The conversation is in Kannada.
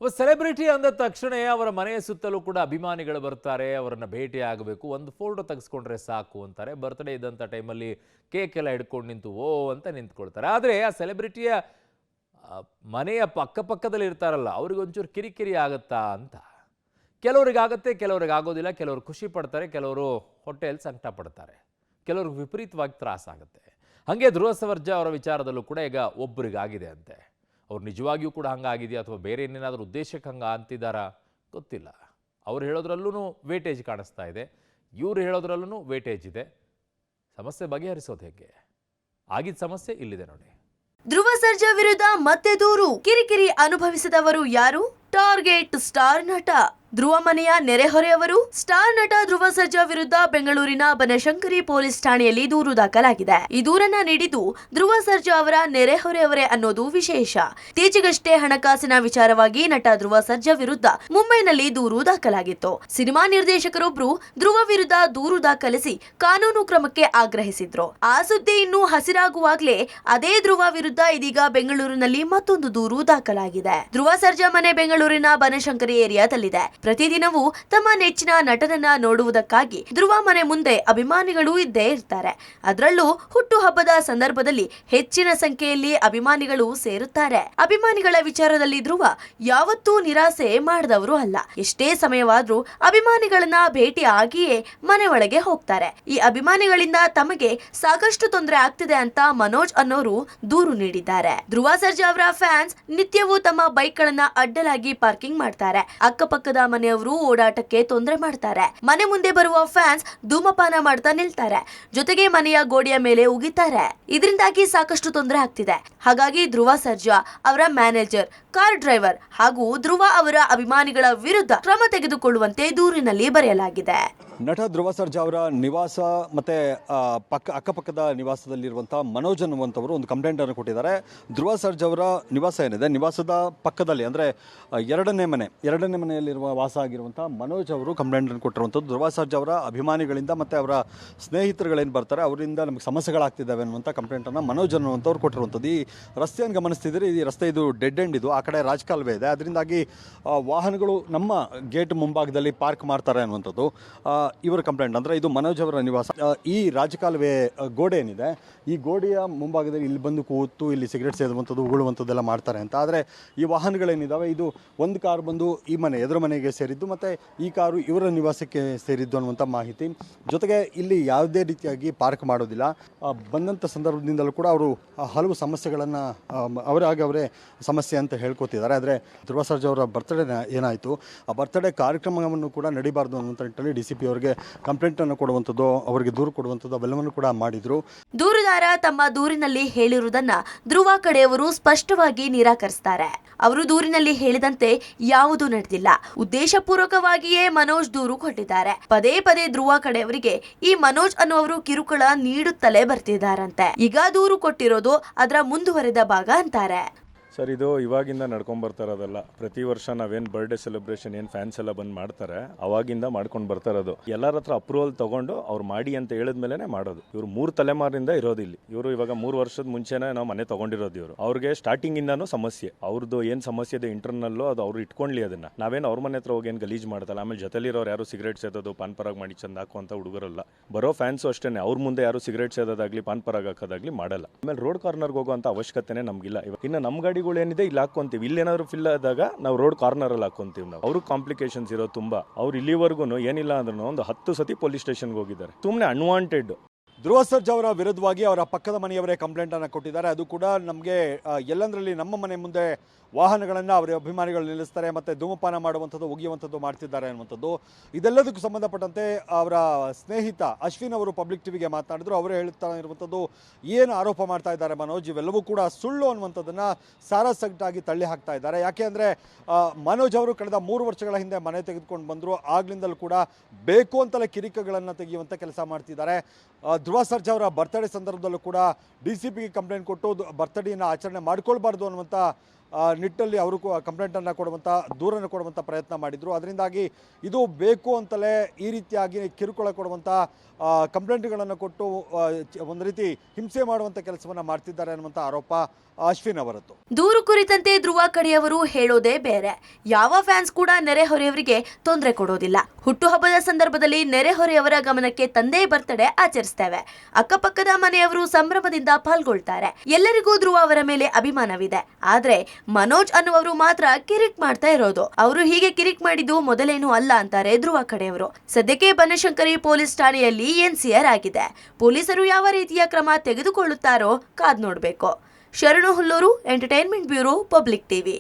ಒಬ್ಬ ಸೆಲೆಬ್ರಿಟಿ ಅಂದ ತಕ್ಷಣ ಅವರ ಮನೆಯ ಸುತ್ತಲೂ ಕೂಡ ಅಭಿಮಾನಿಗಳು ಬರ್ತಾರೆ, ಅವರನ್ನ ಭೇಟಿ ಆಗಬೇಕು, ಒಂದು ಫೋಟೋ ತೆಗೆಸ್ಕೊಂಡ್ರೆ ಸಾಕು ಅಂತಾರೆ. ಬರ್ತ್ಡೇ ಇದ್ದಂಥ ಟೈಮಲ್ಲಿ ಕೇಕ್ ಎಲ್ಲ ಹಿಡ್ಕೊಂಡು ನಿಂತು ಓ ಅಂತ ನಿಂತ್ಕೊಳ್ತಾರೆ. ಆದರೆ ಆ ಸೆಲೆಬ್ರಿಟಿಯ ಮನೆಯ ಪಕ್ಕದಲ್ಲಿ ಇರ್ತಾರಲ್ಲ, ಅವ್ರಿಗೆ ಒಂಚೂರು ಕಿರಿಕಿರಿ ಆಗುತ್ತಾ ಅಂತ. ಕೆಲವರಿಗಾಗತ್ತೆ, ಕೆಲವ್ರಿಗೆ ಆಗೋದಿಲ್ಲ. ಕೆಲವರು ಖುಷಿ ಪಡ್ತಾರೆ, ಕೆಲವರು ಹೊಟ್ಟೆಯಲ್ಲಿ ಸಂಕಟ ಪಡ್ತಾರೆ, ಕೆಲವ್ರಿಗೆ ವಿಪರೀತವಾಗಿ ತ್ರಾಸಾಗುತ್ತೆ. ಹಾಗೆ ಧ್ರುವ ಸರ್ಜಾ ಅವರ ವಿಚಾರದಲ್ಲೂ ಕೂಡ ಈಗ ಒಬ್ಬರಿಗಾಗಿದೆ ಅಂತೆ. ಅವ್ರು ನಿಜವಾಗಿಯೂ ಕೂಡ ಹಂಗಾಗಿದೆಯಾ ಅಥವಾ ಬೇರೆ ಏನೇನಾದರೂ ಉದ್ದೇಶಕ್ಕೆ ಹಂಗೆ ಅಂತಿದ್ದಾರಾ ಗೊತ್ತಿಲ್ಲ. ಅವ್ರು ಹೇಳೋದ್ರಲ್ಲೂ ವೇಟೇಜ್ ಕಾಣಿಸ್ತಾ ಇದೆ, ಇವ್ರು ಹೇಳೋದ್ರಲ್ಲೂ ವೇಟೇಜ್ ಇದೆ. ಸಮಸ್ಯೆ ಬಗೆಹರಿಸೋದು ಹೇಗೆ? ಆಗಿದ್ದ ಸಮಸ್ಯೆ ಇಲ್ಲಿದೆ ನೋಡಿ. ಧ್ರುವ ಸರ್ಜಾ ವಿರುದ್ಧ ಮತ್ತೆ ದೂರು. ಕಿರಿಕಿರಿ ಅನುಭವಿಸಿದವರು ಯಾರು? ಟಾರ್ಗೆಟ್ ಸ್ಟಾರ್ ನಟ. ಧ್ರುವ ಮನೆಯ ನೆರೆಹೊರೆಯವರು. ಸ್ಟಾರ್ ನಟ ಧ್ರುವ ಸರ್ಜಾ ವಿರುದ್ಧ ಬೆಂಗಳೂರಿನ ಬನಶಂಕರಿ ಪೊಲೀಸ್ ಠಾಣೆಯಲ್ಲಿ ದೂರು ದಾಖಲಾಗಿದೆ. ಈ ದೂರನ್ನ ನೀಡಿದ್ದು ಧ್ರುವ ಸರ್ಜಾ ಅವರ ನೆರೆಹೊರೆಯವರೇ ಅನ್ನೋದು ವಿಶೇಷ. ಇತ್ತೀಚೆಗಷ್ಟೇ ಹಣಕಾಸಿನ ವಿಚಾರವಾಗಿ ನಟ ಧ್ರುವ ಸರ್ಜಾ ವಿರುದ್ಧ ಮುಂಬೈನಲ್ಲಿ ದೂರು ದಾಖಲಾಗಿತ್ತು. ಸಿನಿಮಾ ನಿರ್ದೇಶಕರೊಬ್ರು ಧ್ರುವ ವಿರುದ್ಧ ದೂರು ದಾಖಲಿಸಿ ಕಾನೂನು ಕ್ರಮಕ್ಕೆ ಆಗ್ರಹಿಸಿದ್ರು. ಆ ಸುದ್ದಿ ಇನ್ನೂ ಹಸಿರಾಗುವಾಗ್ಲೇ ಅದೇ ಧ್ರುವ ವಿರುದ್ಧ ಇದೀಗ ಬೆಂಗಳೂರಿನಲ್ಲಿ ಮತ್ತೊಂದು ದೂರು ದಾಖಲಾಗಿದೆ. ಧ್ರುವ ಸರ್ಜಾ ಮನೆ ಬೆಂಗಳೂರಿನ ಬನಶಂಕರಿ ಏರಿಯಾದಲ್ಲಿದೆ. ಪ್ರತಿದಿನವೂ ತಮ್ಮ ನೆಚ್ಚಿನ ನಟನನ್ನ ನೋಡುವುದಕ್ಕಾಗಿ ಧ್ರುವ ಮನೆ ಮುಂದೆ ಅಭಿಮಾನಿಗಳು ಇದ್ದೇ ಇರ್ತಾರೆ. ಅದರಲ್ಲೂ ಹುಟ್ಟುಹಬ್ಬದ ಸಂದರ್ಭದಲ್ಲಿ ಹೆಚ್ಚಿನ ಸಂಖ್ಯೆಯಲ್ಲಿ ಅಭಿಮಾನಿಗಳು ಸೇರುತ್ತಾರೆ. ಅಭಿಮಾನಿಗಳ ವಿಚಾರದಲ್ಲಿ ಧ್ರುವ ಯಾವತ್ತೂ ನಿರಾಸೆ ಮಾಡಿದವರು ಅಲ್ಲ. ಎಷ್ಟೇ ಸಮಯವಾದ್ರೂ ಅಭಿಮಾನಿಗಳನ್ನ ಭೇಟಿ ಆಗಿಯೇ ಮನೆ ಒಳಗೆ ಹೋಗ್ತಾರೆ. ಈ ಅಭಿಮಾನಿಗಳಿಂದ ತಮಗೆ ಸಾಕಷ್ಟು ತೊಂದರೆ ಆಗ್ತಿದೆ ಅಂತ ಮನೋಜ್ ಅನ್ನೋರು ದೂರು ನೀಡಿದ್ದಾರೆ. ಧ್ರುವ ಸರ್ಜಾ ಅವರ ಫ್ಯಾನ್ಸ್ ನಿತ್ಯವೂ ತಮ್ಮ ಬೈಕ್ ಗಳನ್ನ ಅಡ್ಡಲಾಗಿ ಪಾರ್ಕಿಂಗ್ ಮಾಡ್ತಾರೆ. ಅಕ್ಕಪಕ್ಕದ ಮನೆಯವರು ಓಡಾಟಕ್ಕೆ ತೊಂದರೆ ಮಾಡ್ತಾರೆ. ಮನೆ ಮುಂದೆ ಬರುವ ಫ್ಯಾನ್ಸ್ ಧೂಮಪಾನ ಮಾಡ್ತಾ ನಿಲ್ತಾರೆ. ಜೊತೆಗೆ ಮನೆಯ ಗೋಡೆಯ ಮೇಲೆ ಉಗಿತಾರೆ. ಇದರಿಂದಾಗಿ ಸಾಕಷ್ಟು ತೊಂದರೆ ಆಗ್ತಿದೆ. ಹಾಗಾಗಿ ಧ್ರುವ ಸರ್ಜಾ ಅವರ ಮ್ಯಾನೇಜರ್, ಕಾರ್ ಡ್ರೈವರ್ ಹಾಗೂ ಧ್ರುವ ಅವರ ಅಭಿಮಾನಿಗಳ ವಿರುದ್ಧ ಕ್ರಮ ತೆಗೆದುಕೊಳ್ಳುವಂತೆ ದೂರಿನಲ್ಲಿ ಬರೆಯಲಾಗಿದೆ. ನಟ ಧ್ರುವ ಸರ್ಜಾ ಅವರ ನಿವಾಸ ಮತ್ತೆ ಅಕ್ಕಪಕ್ಕದ ನಿವಾಸದಲ್ಲಿರುವಂತಹ ಮನೋಜ್ ಅನ್ನುವಂಥವರು ಒಂದು ಕಂಪ್ಲೇಂಟ್ ಅನ್ನು ಕೊಟ್ಟಿದ್ದಾರೆ. ಧ್ರುವ ಸರ್ಜಾ ಅವರ ನಿವಾಸ ಏನಿದೆ, ನಿವಾಸದ ಪಕ್ಕದಲ್ಲಿ ಅಂದರೆ ಎರಡನೇ ಮನೆಯಲ್ಲಿರುವ ವಾಸ ಆಗಿರುವಂತಹ ಮನೋಜ್ ಅವರು ಕಂಪ್ಲೇಂಟ್ ಅನ್ನು ಕೊಟ್ಟಿರುವಂಥದ್ದು. ಧ್ರುವ ಸರ್ಜಾ ಅವರ ಅಭಿಮಾನಿಗಳಿಂದ ಮತ್ತೆ ಅವರ ಸ್ನೇಹಿತರುಗಳೇನು ಬರ್ತಾರೆ ಅವರಿಂದ ನಮಗೆ ಸಮಸ್ಯೆಗಳಾಗ್ತಿದ್ದಾವೆ ಅನ್ನುವಂಥ ಕಂಪ್ಲೇಂಟನ್ನು ಮನೋಜ್ ಅನ್ನುವಂಥವ್ರು ಕೊಟ್ಟಿರುವಂಥದ್ದು. ಈ ರಸ್ತೆಯನ್ನು ಗಮನಿಸ್ತಿದ್ರೆ ಈ ರಸ್ತೆ ಇದು ಡೆಡ್ ಎಂಡ್, ಇದು ಆ ಕಡೆ ರಾಜಕಾಲುವೆ ಇದೆ. ಅದರಿಂದಾಗಿ ವಾಹನಗಳು ನಮ್ಮ ಗೇಟ್ ಮುಂಭಾಗದಲ್ಲಿ ಪಾರ್ಕ್ ಮಾಡ್ತಾರೆ ಅನ್ನುವಂಥದ್ದು ಇವರ ಕಂಪ್ಲೇಂಟ್. ಅಂದರೆ ಇದು ಮನೋಜ್ ಅವರ ನಿವಾಸ. ಈ ರಾಜಕಾಲುವೆ ಗೋಡೆ ಏನಿದೆ, ಈ ಗೋಡೆಯ ಮುಂಭಾಗದಲ್ಲಿ ಇಲ್ಲಿ ಬಂದು ಕೂತು ಇಲ್ಲಿ ಸಿಗರೇಟ್ ಸೇದುವಂಥದ್ದು, ಉಗುಳುವಂಥದ್ದೆಲ್ಲ ಮಾಡ್ತಾರೆ ಅಂತ. ಆದರೆ ಈ ವಾಹನಗಳೇನಿದ್ದಾವೆ, ಇದು ಒಂದು ಕಾರು ಬಂದು ಈ ಎದುರು ಮನೆಗೆ ಸೇರಿದ್ದು, ಮತ್ತು ಈ ಕಾರು ಇವರ ನಿವಾಸಕ್ಕೆ ಸೇರಿದ್ದು ಅನ್ನುವಂಥ ಮಾಹಿತಿ. ಜೊತೆಗೆ ಇಲ್ಲಿ ಯಾವುದೇ ರೀತಿಯಾಗಿ ಪಾರ್ಕ್ ಮಾಡೋದಿಲ್ಲ. ಬಂದಂಥ ಸಂದರ್ಭದಿಂದಲೂ ಕೂಡ ಅವರು ಹಲವು ಸಮಸ್ಯೆಗಳನ್ನು ಅವರೇ ಸಮಸ್ಯೆ ಅಂತ ಹೇಳ್ಕೊತಿದ್ದಾರೆ. ಆದರೆ ಧ್ರುವ ಸರ್ಜಾ ಅವರ ಬರ್ತ್ಡೇ ಏನಾಯಿತು, ಆ ಬರ್ತ್ಡೇ ಕಾರ್ಯಕ್ರಮವನ್ನು ಕೂಡ ನಡೀಬಾರ್ದು ಅನ್ನುವಂಥ ನಿಟ್ಟಿನಲ್ಲಿ DCP ಅವರಿಗೆ ಕಂಪ್ಲೇಂಟ್ ಅನ್ನು ಕೊಡುವಂಥದ್ದು, ಅವರಿಗೆ ದೂರು ಕೊಡುವಂಥದ್ದು ಅವೆಲ್ಲವನ್ನು ಕೂಡ ಮಾಡಿದ್ರು. ದೂರುದಾರ ತಮ್ಮ ದೂರಿನಲ್ಲಿ ಹೇಳಿರುವುದನ್ನ ಧ್ರುವ ಕಡೆಯವರು ಸ್ಪಷ್ಟವಾಗಿ ನಿರಾಕರಿಸುತ್ತಾರೆ. ಅವರು ದೂರಿನಲ್ಲಿ ಹೇಳಿದಂತೆ ಯಾವುದೂ ನಡೆದಿಲ್ಲ. ಉದ್ದೇಶಪೂರ್ವಕವಾಗಿಯೇ ಮನೋಜ್ ದೂರು ಕೊಟ್ಟಿದ್ದಾರೆ. ಪದೇ ಪದೇ ಧ್ರುವ ಕಡೆಯವರಿಗೆ ಈ ಮನೋಜ್ ಅನ್ನುವರು ಕಿರುಕುಳ ನೀಡುತ್ತಲೇ ಬರ್ತಿದ್ದಾರಂತೆ. ಈಗ ದೂರು ಕೊಟ್ಟಿರೋದು ಅದರ ಮುಂದುವರೆದ ಭಾಗ ಅಂತಾರೆ. ಸರ್, ಇದು ಇವಾಗಿಂದ ನಡ್ಕೊಂಡು ಬರ್ತಾ ಇರೋದಲ್ಲ. ಪ್ರತಿ ವರ್ಷ ನಾವೇನು ಬರ್ಡೇ ಸೆಲೆಬ್ರೇಷನ್ ಏನು ಫ್ಯಾನ್ಸ್ ಎಲ್ಲ ಬಂದು ಮಾಡ್ತಾರೆ ಅವಾಗಿಂದ ಮಾಡ್ಕೊಂಡು ಬರ್ತಾ ಇರೋದು. ಎಲ್ಲರ ಹತ್ರ ಅಪ್ರೂವಲ್ ತಗೊಂಡು ಅವ್ರು ಮಾಡಿ ಅಂತ ಹೇಳಿದ್ಮೇಲೆ ಮಾಡೋದು. ಇವರು 3 ತಲೆಮಾರಿಂದ ಇರೋದು ಇಲ್ಲಿ. ಇವರು ಇವಾಗ 3 ವರ್ಷದ ಮುಂಚೆನೇ ನಾವು ಮನೆ ತಗೊಂಡಿರೋದು. ಇವರು ಅವ್ರಿಗೆ ಸ್ಟಾರ್ಟಿಂಗ್ ಇಂದಾನು ಸಮಸ್ಯೆ, ಅವ್ರದ್ದು ಏನು ಸಮಸ್ಯೆ ಇದೆ ಇಂಟರ್ನಲ್ಲು ಅದು ಅವ್ರು ಇಟ್ಕೊಂಡ್ಲಿ. ಅದನ್ನ ನಾವೇನು ಅವ್ರ ಮನೆ ಹತ್ರ ಹೋಗಿ ಏನು ಗಲೀಜ್ ಮಾಡ್ತಲ್ಲ. ಆಮೇಲೆ ಜೊತೆಲಿರೋರು ಯಾರು ಸಿಗರೇಟ್ ಸೇದೋದು, ಪಾನ್ ಪರಾಗ್ ಮಾಡಿ ಚಂದ ಹಾಕೋ ಅಂತ ಹುಡುಗರಲ್ಲ. ಬರೋ ಫ್ಯಾನ್ಸು ಅಷ್ಟೇ, ಅವ್ರ ಮುಂದೆ ಯಾರು ಸಿಗರೇಟ್ ಸೇದೋದಾಗ್ಲಿ ಪಾನ್ ಪರಾಗ್ ಹಾಕೋದಾಗ್ಲಿ ಮಾಡಲ್ಲ. ಆಮೇಲೆ ರೋಡ್ ಕಾರ್ನರ್ಗೆ ಹೋಗುವಂತ ಅವಶ್ಯಕತೆನೇ ನಮಗಿಲ್ಲ. ಇನ್ನು ನಮ್ಮ ಗಾಡಿ ಏನಿದೆ ಇಲ್ಲಿ ಹಾಕೊಂತೀವಿ. ಇಲ್ಲಿ ಏನಾದ್ರು ಫಿಲ್ ಆದಾಗ ನಾವು ರೋಡ್ ಕಾರ್ನರ್ ಅಲ್ಲಿ ಹಾಕೊಂತೀವಿ. ನಾವು ಅವ್ರಿಗೆ ಕಾಂಪ್ಲಿಕೇಶನ್ಸ್ ಇರೋ ತುಂಬಾ. ಅವ್ರು ಇಲ್ಲಿವರೆಗೂ ಏನಿಲ್ಲ ಅಂದ್ರೂ ಒಂದು 10 ಸತಿ ಪೊಲೀಸ್ ಸ್ಟೇಷನ್ಗೆ ಹೋಗಿದ್ದಾರೆ. ಸುಮ್ಮನೆ ಅನ್ವಾಂಟೆಡ್. ಧ್ರುವ ಸರ್ಜಾ ಅವರ ವಿರುದ್ಧವಾಗಿ ಅವರ ಪಕ್ಕದ ಮನೆಯವರೇ ಕಂಪ್ಲೇಂಟ್ ಅನ್ನು ಕೊಟ್ಟಿದ್ದಾರೆ. ಅದು ಕೂಡ ನಮಗೆ ಎಲ್ಲಂದ್ರಲ್ಲಿ ನಮ್ಮ ಮನೆ ಮುಂದೆ ವಾಹನಗಳನ್ನು ಅವರ ಅಭಿಮಾನಿಗಳು ನಿಲ್ಲಿಸ್ತಾರೆ, ಮತ್ತು ಧೂಮಪಾನ ಮಾಡುವಂಥದ್ದು, ಒಗೆಯುವಂಥದ್ದು ಮಾಡ್ತಿದ್ದಾರೆ ಅನ್ನುವಂಥದ್ದು. ಇದೆಲ್ಲದಕ್ಕೂ ಸಂಬಂಧಪಟ್ಟಂತೆ ಅವರ ಸ್ನೇಹಿತ ಅಶ್ವಿನ್ ಅವರು ಪಬ್ಲಿಕ್ ಟಿವಿಗೆ ಮಾತನಾಡಿದ್ರು. ಅವರು ಹೇಳ್ತಾ ಇರುವಂಥದ್ದು, ಏನು ಆರೋಪ ಮಾಡ್ತಾ ಇದ್ದಾರೆ ಮನೋಜ್, ಇವೆಲ್ಲವೂ ಕೂಡ ಸುಳ್ಳು ಅನ್ನುವಂಥದ್ದನ್ನು ಸಾರಾಸಗಟಾಗಿ ತಳ್ಳಿ ಹಾಕ್ತಾ ಇದ್ದಾರೆ. ಯಾಕೆ ಅಂದರೆ ಮನೋಜ್ ಅವರು ಕಳೆದ 3 ವರ್ಷಗಳ ಹಿಂದೆ ಮನೆ ತೆಗೆದುಕೊಂಡು ಬಂದರು. ಆಗ್ಲಿಂದಲೂ ಕೂಡ ಬೇಕು ಅಂತಲೇ ಕಿರಿಕಗಳನ್ನು ತೆಗೆಯುವಂಥ ಕೆಲಸ ಮಾಡ್ತಿದ್ದಾರೆ. ಧ್ರುವ ಸರ್ಜಾ ಅವರ ಬರ್ತ್ಡೇ ಸಂದರ್ಭದಲ್ಲೂ ಕೂಡ DCPಗೆ ಕಂಪ್ಲೇಂಟ್ ಕೊಟ್ಟು ಬರ್ತ್ಡೇನ ಆಚರಣೆ ಮಾಡ್ಕೊಳ್ಬಾರ್ದು ಅನ್ನುವಂಥ ನಿಟ್ಟಲ್ಲಿ ಅವರು ಕಂಪ್ಲೇಂಟನ್ನು ಕೊಡುವಂಥ ದೂರನ್ನು ಕೊಡುವಂಥ ಪ್ರಯತ್ನ ಮಾಡಿದರು. ಅದರಿಂದಾಗಿ ಇದು ಬೇಕು ಅಂತಲೇ ಈ ರೀತಿಯಾಗಿ ಕಿರುಕುಳ ಕೊಡುವಂಥ ಕಂಪ್ಲೇಂಟ್ಗಳನ್ನು ಕೊಟ್ಟು ಒಂದು ರೀತಿ ಹಿಂಸೆ ಮಾಡುವಂಥ ಕೆಲಸವನ್ನು ಮಾಡ್ತಿದ್ದಾರೆ ಅನ್ನುವಂಥ ಆರೋಪ ಅಶ್ವಿನ್ ಅವರದ್ದು. ದೂರು ಕುರಿತಂತೆ ಧ್ರುವ ಕಡೆಯವರು ಹೇಳೋದೇ ಬೇರೆ. ಯಾವ ಫ್ಯಾನ್ಸ್ ಕೂಡ ನೆರೆಹೊರೆಯವರಿಗೆ ತೊಂದರೆ ಕೊಡೋದಿಲ್ಲ. ಹುಟ್ಟುಹಬ್ಬದ ಸಂದರ್ಭದಲ್ಲಿ ನೆರೆಹೊರೆಯವರ ಗಮನಕ್ಕೆ ತಂದೇ ಬರ್ತಡೇ ಆಚರಿಸ್ತೇವೆ. ಅಕ್ಕಪಕ್ಕದ ಮನೆಯವರು ಸಂಭ್ರಮದಿಂದ ಪಾಲ್ಗೊಳ್ತಾರೆ. ಎಲ್ಲರಿಗೂ ಧ್ರುವ ಅವರ ಮೇಲೆ ಅಭಿಮಾನವಿದೆ. ಆದ್ರೆ ಮನೋಜ್ ಅನ್ನುವರು ಮಾತ್ರ ಕಿರಿಕ್ ಮಾಡ್ತಾ ಇರೋದು. ಅವರು ಹೀಗೆ ಕಿರಿಕ್ ಮಾಡಿದ್ದು ಮೊದಲೇನು ಅಲ್ಲ ಅಂತಾರೆ ಧ್ರುವ ಕಡೆಯವರು. ಸದ್ಯಕ್ಕೆ ಬನಶಂಕರಿ ಪೊಲೀಸ್ ಠಾಣೆಯಲ್ಲಿ ಎನ್ಸಿಆರ್ ಆಗಿದೆ. ಪೊಲೀಸರು ಯಾವ ರೀತಿಯ ಕ್ರಮ ತೆಗೆದುಕೊಳ್ಳುತ್ತಾರೋ ಕಾದ್ ನೋಡ್ಬೇಕು. ಶರಣು Hulluru, entertainment bureau, public TV.